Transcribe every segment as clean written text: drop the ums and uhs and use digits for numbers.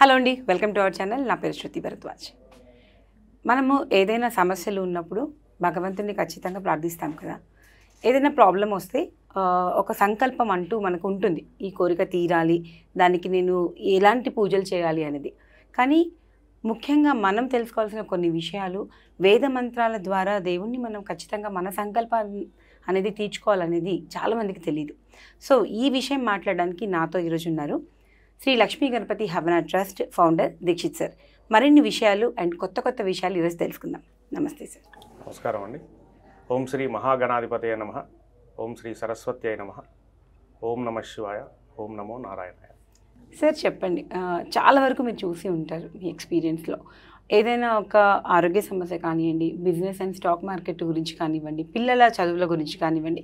Hello అండి, welcome to our channel. నా పేరు శృతి భరద్వాజ్. మనము ఏదైనా సమస్యలు ఉన్నప్పుడు భగవంతుని ఖచ్చితంగా ప్రార్థిస్తాం కదా. ఏదైనా ప్రాబ్లం వస్తే ఒక సంకల్పం అంటూ మనకు ఉంటుంది, ఈ కోరిక తీరాలి, దానికి నేను ఎలాంటి పూజలు చేయాలి అనేది. కానీ ముఖ్యంగా మనం తెలుసుకోవాల్సిన కొన్ని విషయాలు, వేద మంత్రాల ద్వారా దేవుణ్ణి మనం ఖచ్చితంగా మన సంకల్పాన్ని అనేది తీర్చుకోవాలనేది చాలామందికి తెలియదు. సో ఈ విషయం మాట్లాడడానికి నాతో ఈరోజు ఉన్నారు Shri Lakshmi Ganapathi Havana trust founder Dikshit sir. మరిన్ని విషయాలు అండ్ కొత్త విషయాలు ఈరోజు తెలుసుకుందాం. నమస్తే సార్. నమస్కారం అండి. ఓం శ్రీ మహాగణాధిపతయ నమః. ఓం శ్రీ సరస్వత్యై నమః. ఓం నమః శివాయ. ఓం నమో నారాయణాయ. సార్ చెప్పండి, చాలా వరకు మీరు చూసి ఉంటారు మీ ఎక్స్పీరియన్స్లో, ఏదైనా ఒక ఆరోగ్య సమస్య కానివ్వండి, బిజినెస్ అండ్ స్టాక్ మార్కెట్ గురించి కానివ్వండి, పిల్లల చదువుల గురించి కానివ్వండి,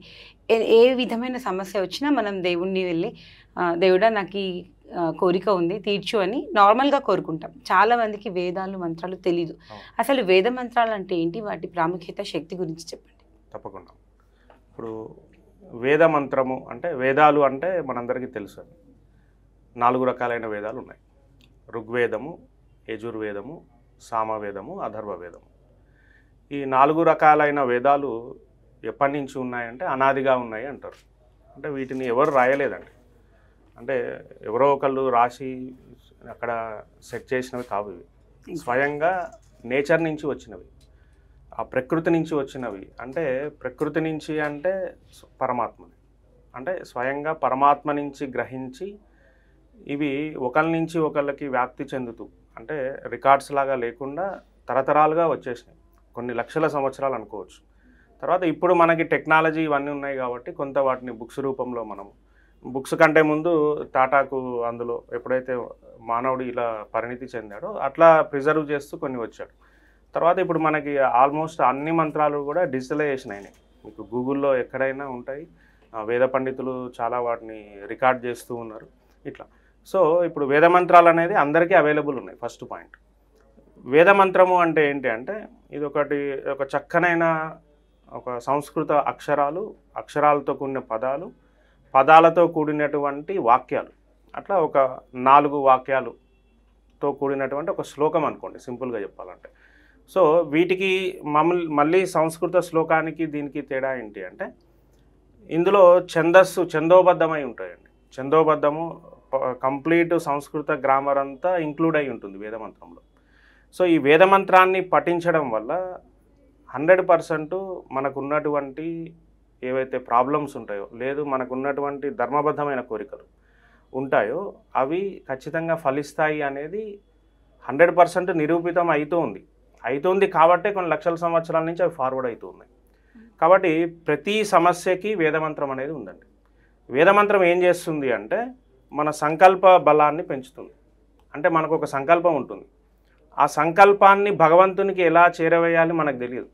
ఏ విధమైన సమస్య వచ్చినా మనం దేవుణ్ణి వెళ్ళి దేవుడా నాకు ఈ కోరిక ఉంది తీర్చు అని నార్మల్గా కోరుకుంటాం. చాలామందికి వేదాలు మంత్రాలు తెలీదు. అసలు వేద మంత్రాలు అంటే ఏంటి, వాటి ప్రాముఖ్యత, శక్తి గురించి చెప్పండి. తప్పకుండా. ఇప్పుడు వేద మంత్రము అంటే, వేదాలు అంటే మనందరికీ తెలుసు, 4 రకాలైన వేదాలు ఉన్నాయి. ఋగ్వేదము, యజుర్వేదము, సామవేదము, అథర్వవేదము. ఈ 4 రకాలైన వేదాలు ఎప్పటి నుంచి ఉన్నాయంటే అనాదిగా ఉన్నాయి అంటారు. అంటే వీటిని ఎవరు రాయలేదండి, అంటే ఎవరో ఒకళ్ళు రాసి అక్కడ సెట్ చేసినవి కావు. ఇవి స్వయంగా నేచర్ నుంచి వచ్చినవి, ఆ ప్రకృతి నుంచి వచ్చినవి. అంటే ప్రకృతి నుంచి అంటే పరమాత్మని, అంటే స్వయంగా పరమాత్మ నుంచి గ్రహించి ఇవి ఒకరి నుంచి ఒకళ్ళకి వ్యాప్తి చెందుతూ, అంటే రికార్డ్స్ లాగా లేకుండా తరతరాలుగా వచ్చేసినాయి. కొన్ని లక్షల సంవత్సరాలు అనుకోవచ్చు. తర్వాత ఇప్పుడు మనకి టెక్నాలజీ ఇవన్నీ ఉన్నాయి కాబట్టి కొంత వాటిని బుక్స్ రూపంలో, మనం బుక్స్ కంటే ముందు టాటాకు అందులో ఎప్పుడైతే మానవుడు ఇలా పరిణితి చెందాడో అట్లా ప్రిజర్వ్ చేస్తూ కొన్ని వచ్చాడు. తర్వాత ఇప్పుడు మనకి ఆల్మోస్ట్ అన్ని మంత్రాలు కూడా డిజిటలైజేషన్ అయినాయి. మీకు గూగుల్లో ఎక్కడైనా ఉంటాయి. వేద పండితులు చాలా వాటిని రికార్డ్ చేస్తూ ఉన్నారు ఇట్లా. సో ఇప్పుడు వేద మంత్రాలు అనేది అందరికీ అవైలబుల్ ఉన్నాయి. First point. వేద మంత్రము అంటే ఏంటి అంటే, ఇది ఒక చక్కనైన ఒక సంస్కృత అక్షరాలతో కూడిన పదాలతో కూడినటువంటి వాక్యాలు. అట్లా ఒక 4 వాక్యాలతో కూడినటువంటి ఒక శ్లోకం అనుకోండి, సింపుల్గా చెప్పాలంటే. సో వీటికి మళ్ళీ సంస్కృత శ్లోకానికి దీనికి తేడా ఏంటి అంటే, ఇందులో ఛందోబద్ధమై ఉంటాయండి. ఛందోబద్ధము కంప్లీట్ సంస్కృత గ్రామర్ అంతా ఇంక్లూడ్ అయి ఉంటుంది వేదమంత్రంలో. సో ఈ వేదమంత్రాన్ని పఠించడం వల్ల 100% మనకున్నటువంటి ఏవైతే ప్రాబ్లమ్స్ ఉంటాయో, లేదు మనకున్నటువంటి ధర్మబద్ధమైన కోరికలు ఉంటాయో అవి ఖచ్చితంగా ఫలిస్తాయి అనేది 100% నిరూపితం అవుతుంది కాబట్టే కొన్ని లక్షల సంవత్సరాల నుంచి అవి ఫార్వర్డ్ అవుతూ ఉన్నాయి. కాబట్టి ప్రతి సమస్యకి వేదమంత్రం అనేది ఉందండి. వేదమంత్రం ఏం చేస్తుంది అంటే, మన సంకల్ప బలాన్ని పెంచుతుంది. అంటే మనకు ఒక సంకల్పం ఉంటుంది, ఆ సంకల్పాన్ని భగవంతునికి ఎలా చేరవేయాలి మనకు తెలియదు.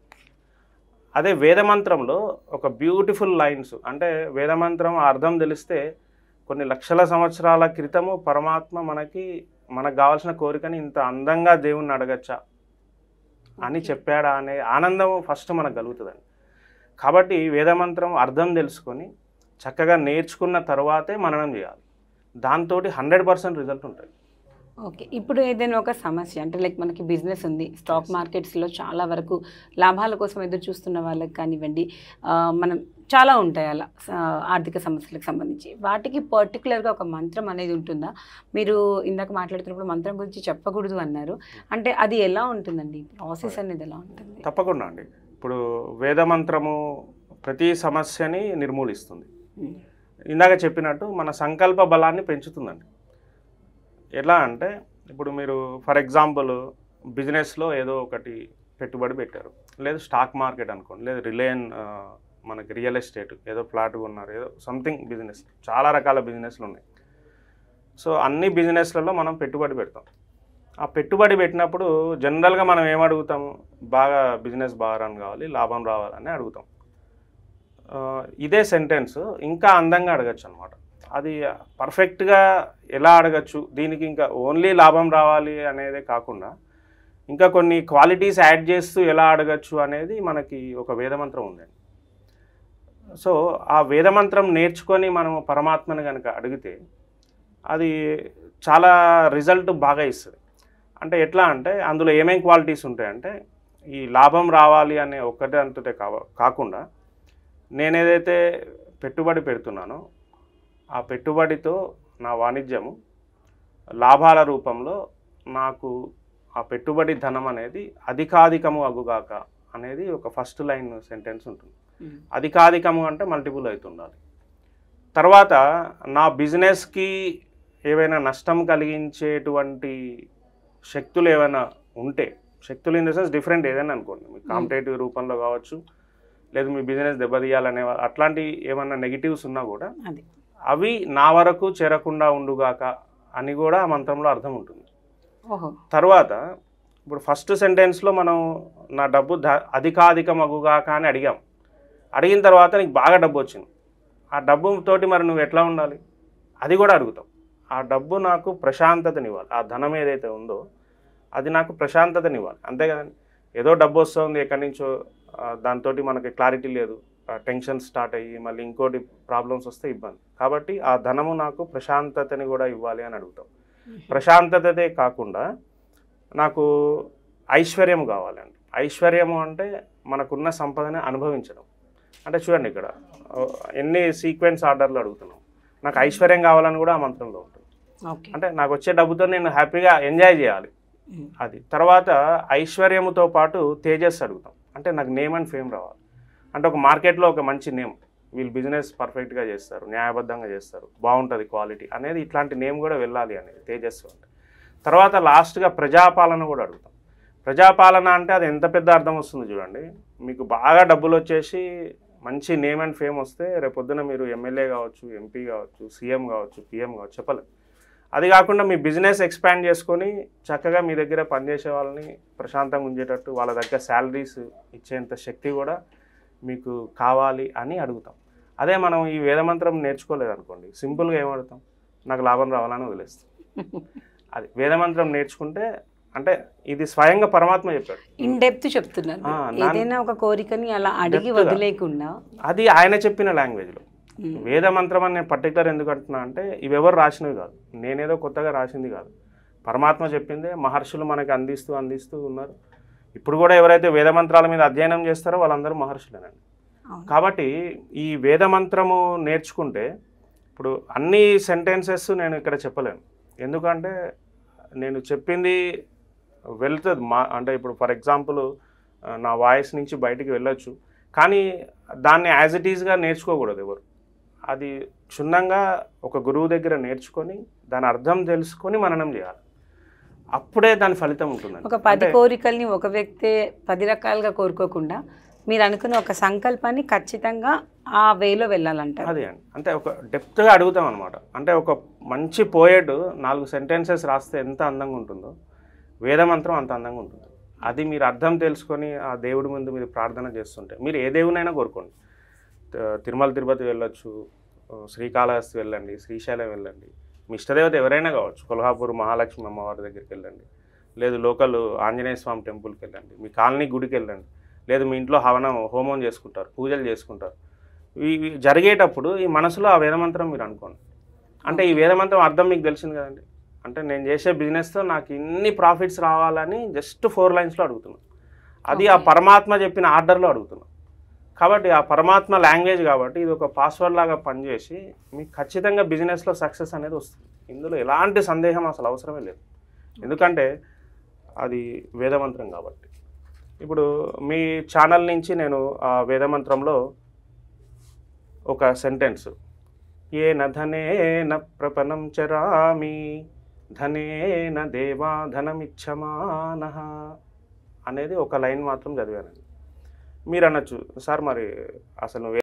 అదే వేదమంత్రంలో ఒక బ్యూటిఫుల్ లైన్స్, అంటే వేదమంత్రం అర్థం తెలిస్తే కొన్ని లక్షల సంవత్సరాల క్రితము పరమాత్మ మనకు కావాల్సిన కోరికని ఇంత అందంగా దేవుణ్ణి అడగచ్చా అని చెప్పాడా అనే ఆనందం ఫస్ట్ మనకు కలుగుతుందండి. కాబట్టి వేదమంత్రం అర్థం తెలుసుకొని చక్కగా నేర్చుకున్న తర్వాతే మననం చేయాలి. దాంతో 100% రిజల్ట్ ఉంటుంది. ఓకే, ఇప్పుడు ఏదైనా ఒక సమస్య అంటే లైక్ మనకి బిజినెస్ ఉంది, స్టాక్ మార్కెట్స్లో చాలా వరకు లాభాల కోసం ఎదురు చూస్తున్న వాళ్ళకి కానివ్వండి, మనం చాలా ఉంటాయి అలా ఆర్థిక సమస్యలకు సంబంధించి. వాటికి పర్టికులర్గా ఒక మంత్రం అనేది ఉంటుందా? మీరు ఇందాక మాట్లాడుతున్నప్పుడు మంత్రం గురించి చెప్పకూడదు అన్నారు, అంటే అది ఎలా ఉంటుందండి, ప్రాసెస్ అనేది ఎలా ఉంటుంది? తప్పకుండా అండి. ఇప్పుడు వేదమంత్రము ప్రతి సమస్యని నిర్మూలిస్తుంది. ఇందాక చెప్పినట్టు మన సంకల్ప బలాన్ని పెంచుతుందండి. ఎలా అంటే, ఇప్పుడు మీరు ఫర్ ఎగ్జాంపుల్ బిజినెస్లో ఏదో ఒకటి పెట్టుబడి పెట్టారు, లేదు స్టాక్ మార్కెట్ అనుకోండి, లేదు మనకి రియల్ ఎస్టేట్ ఏదో ఫ్లాట్ కొన్నారు, ఏదో సంథింగ్ బిజినెస్, చాలా రకాల బిజినెస్లు ఉన్నాయి. సో అన్ని బిజినెస్లలో మనం పెట్టుబడి పెడతాం. ఆ పెట్టుబడి పెట్టినప్పుడు జనరల్గా మనం ఏమడుగుతాము, బిజినెస్ బాగా రన్ కావాలి, లాభం రావాలని అడుగుతాం. ఇదే సెంటెన్స్ ఇంకా అందంగా అడగచ్చు అనమాట. అది పర్ఫెక్ట్గా ఎలా అడగచ్చు, దీనికి ఇంకా ఓన్లీ లాభం రావాలి అనేదే కాకుండా ఇంకా కొన్ని క్వాలిటీస్ యాడ్ చేస్తూ ఎలా అడగచ్చు అనేది మనకి ఒక వేదమంత్రం ఉందండి. సో ఆ వేదమంత్రం నేర్చుకొని మనం పరమాత్మని కనుక అడిగితే అది చాలా రిజల్ట్ బాగా ఇస్తుంది. అంటే ఎట్లా అంటే అందులో ఏమేం క్వాలిటీస్ ఉంటాయంటే ఈ లాభం రావాలి అనే ఒక్కటే అంతటే కాకుండా నేను ఏదైతే పెట్టుబడి పెడుతున్నానో ఆ పెట్టుబడితో నా వాణిజ్యము లాభాల రూపంలో నాకు ఆ పెట్టుబడి ధనం అనేది అధికాధికము అగుగాక అనేది ఒక ఫస్ట్ లైన్ సెంటెన్స్ ఉంటుంది. అధికాధికము అంటే మల్టిపుల్ అవుతుండాలి. తర్వాత నా బిజినెస్కి ఏవైనా నష్టం కలిగించేటువంటి శక్తులు ఏమైనా ఉంటే, శక్తులు ఇన్ ద సెన్స్ డిఫరెంట్ ఏదైనా అనుకోండి, మీ కాంపిటేటివ్ రూపంలో కావచ్చు, లేదు మీ బిజినెస్ దెబ్బతీయాలనే అట్లాంటి ఏమైనా నెగిటివ్స్ ఉన్నా కూడా అవి నా వరకు చేరకుండా ఉండుగాక అని కూడా ఆ మంత్రంలో అర్థం ఉంటుంది. తర్వాత ఇప్పుడు ఫస్ట్ సెంటెన్స్లో మనం నా డబ్బు అధికాధికం అగుగాక అని అడిగాం. అడిగిన తర్వాత నీకు బాగా డబ్బు వచ్చింది, ఆ డబ్బుతోటి మరి నువ్వు ఎట్లా ఉండాలి అది కూడా అడుగుతాం. ఆ డబ్బు నాకు ప్రశాంతతనివ్వాలి, ఆ ధనం ఏదైతే ఉందో అది నాకు ప్రశాంతతనివ్వాలి, అంతే కదండి. ఏదో డబ్బు వస్తుంది ఎక్కడి నుంచో, దాంతో మనకి క్లారిటీ లేదు, టెన్షన్ స్టార్ట్ అయ్యి మళ్ళీ ఇంకోటి ప్రాబ్లమ్స్ వస్తే ఇబ్బంది. కాబట్టి ఆ ధనము నాకు ప్రశాంతతని కూడా ఇవ్వాలి అని అడుగుతాం. ప్రశాంతతే కాకుండా నాకు ఐశ్వర్యం కావాలండి. ఐశ్వర్యము అంటే మనకున్న సంపదని అనుభవించడం. అంటే చూడండి ఇక్కడ ఎన్ని సీక్వెన్స్ ఆర్డర్లు అడుగుతున్నాం. నాకు ఐశ్వర్యం కావాలని కూడా ఆ మంత్రంలో ఉంటుంది. అంటే నాకు వచ్చే డబ్బుతో నేను హ్యాపీగా ఎంజాయ్ చేయాలి అది. తర్వాత ఐశ్వర్యముతో పాటు తేజస్సు అడుగుతాం. అంటే నాకు నేమ్ అండ్ ఫేమ్ రావాలి. అంటే ఒక మార్కెట్లో ఒక మంచి నేమ్, వీళ్ళు బిజినెస్ పర్ఫెక్ట్గా చేస్తారు, న్యాయబద్ధంగా చేస్తారు, బాగుంటుంది క్వాలిటీ అనేది, ఇట్లాంటి నేమ్ కూడా వెళ్ళాలి అనేది తేజస్సు అంటే. తర్వాత లాస్ట్గా ప్రజాపాలన కూడా అడుగుతాం. ప్రజాపాలన అంటే అది ఎంత పెద్ద అర్థం వస్తుంది చూడండి. మీకు బాగా డబ్బులు వచ్చేసి మంచి నేమ్ అండ్ ఫేమ్ వస్తే రేపొద్దున మీరు ఎమ్మెల్యే కావచ్చు, ఎంపీ కావచ్చు, సీఎం కావచ్చు, పిఎం కావచ్చు, చెప్పలేదు. అది కాకుండా మీ బిజినెస్ ఎక్స్పాండ్ చేసుకొని చక్కగా మీ దగ్గర పనిచేసే వాళ్ళని ప్రశాంతంగా ఉంచేటట్టు వాళ్ళ దగ్గర శాలరీస్ ఇచ్చేంత శక్తి కూడా మీకు కావాలి అని అడుగుతాం. అదే మనం ఈ వేదమంత్రం నేర్చుకోలేదనుకోండి, సింపుల్గా ఏమడుగుతాం, నాకు లాభం రావాలని వదిలేస్తాం. అది వేదమంత్రం నేర్చుకుంటే, అంటే ఇది స్వయంగా పరమాత్మ చెప్పాడు, ఇన్ డెప్త్ చెప్తున్నారు. ఏదైనా ఒక కోరికని అలా అడిగి వదిలేకుండా అది ఆయన చెప్పిన లాంగ్వేజ్లో. వేద మంత్రం అని నేను పర్టికులర్ ఎందుకు అంటున్నా అంటే ఇవి ఎవరు రాసినవి కాదు, నేనేదో కొత్తగా రాసింది కాదు, పరమాత్మ చెప్పిందే మహర్షులు మనకి అందిస్తూ ఉన్నారు. ఇప్పుడు కూడా ఎవరైతే వేద మంత్రాల మీద అధ్యయనం చేస్తారో వాళ్ళందరూ మహర్షులేనండి. కాబట్టి ఈ వేద మంత్రము నేర్చుకుంటే ఇప్పుడు అన్ని సెంటెన్సెస్ నేను ఇక్కడ చెప్పలేను, ఎందుకంటే నేను చెప్పింది వెళ్తుంది అంటే ఇప్పుడు ఫర్ ఎగ్జాంపుల్ నా వాయిస్ నుంచి బయటికి వెళ్ళొచ్చు, కానీ దాన్ని యాజ్ ఇట్ ఈజ్గా నేర్చుకోకూడదు ఎవరు. అది క్షుణ్ణంగా ఒక గురువు దగ్గర నేర్చుకొని దాని అర్థం తెలుసుకొని మననం చేయాలి, అప్పుడే దాని ఫలితం ఉంటుంది. ఒక 10 కోరికల్ని ఒక వ్యక్తి 10 రకాలుగా కోరుకోకుండా మీరు అనుకున్న ఒక సంకల్పాన్ని ఖచ్చితంగా ఆ వేలో వెళ్ళాలంటారు. అదే అండి, అంటే ఒక డెప్త్గా అడుగుతాం అనమాట. అంటే ఒక మంచి పోయెట్ 4 సెంటెన్సెస్ రాస్తే ఎంత అందంగా ఉంటుందో వేదమంత్రం అంత అందంగా ఉంటుంది. అది మీరు అర్థం తెలుసుకొని ఆ దేవుడి ముందు మీరు ప్రార్థన చేస్తుంటే, మీరు ఏ దేవునైనా కోరుకోండి, తిరుమల తిరుపతి వెళ్ళొచ్చు, శ్రీకాళహస్తి వెళ్ళండి, శ్రీశైలం వెళ్ళండి, మీ ఇష్టదేవత ఎవరైనా కావచ్చు, కొల్హాపూర్ మహాలక్ష్మి అమ్మవారి దగ్గరికి వెళ్ళండి, లేదు లోకల్ ఆంజనేయ స్వామి టెంపుల్కి వెళ్ళండి, మీ కాలనీ గుడికి వెళ్ళండి, లేదు మీ ఇంట్లో హోమం చేసుకుంటారు, పూజలు చేసుకుంటారు. ఇవి జరిగేటప్పుడు ఈ మనసులో ఆ వేదమంత్రం మీరు అనుకోండి. అంటే ఈ వేదమంత్రం అర్థం మీకు తెలిసింది కదండి. అంటే నేను చేసే బిజినెస్తో నాకు ఇన్ని ప్రాఫిట్స్ రావాలని జస్ట్ 4 లైన్స్లో అడుగుతున్నాను. అది ఆ పరమాత్మ చెప్పిన ఆర్డర్లో అడుగుతున్నాను. కాబట్టి ఆ పరమాత్మ లాంగ్వేజ్ కాబట్టి ఇది ఒక పాస్వర్డ్ లాగా పనిచేసి మీకు ఖచ్చితంగా బిజినెస్లో సక్సెస్ అనేది వస్తుంది. ఇందులో ఎలాంటి సందేహం అసలు అవసరమే లేదు, ఎందుకంటే అది వేదమంత్రం కాబట్టి. ఇప్పుడు మీ ఛానల్ నుంచి నేను ఆ వేదమంత్రంలో ఒక సెంటెన్స్, ఏన ధనేన ప్రపన్నం చరామి ధనేన దేవా ధనమిచ్చమానః అనేది ఒక లైన్ మాత్రం చదివానండి. మీరు అనొచ్చు, సార్ మరి అసలు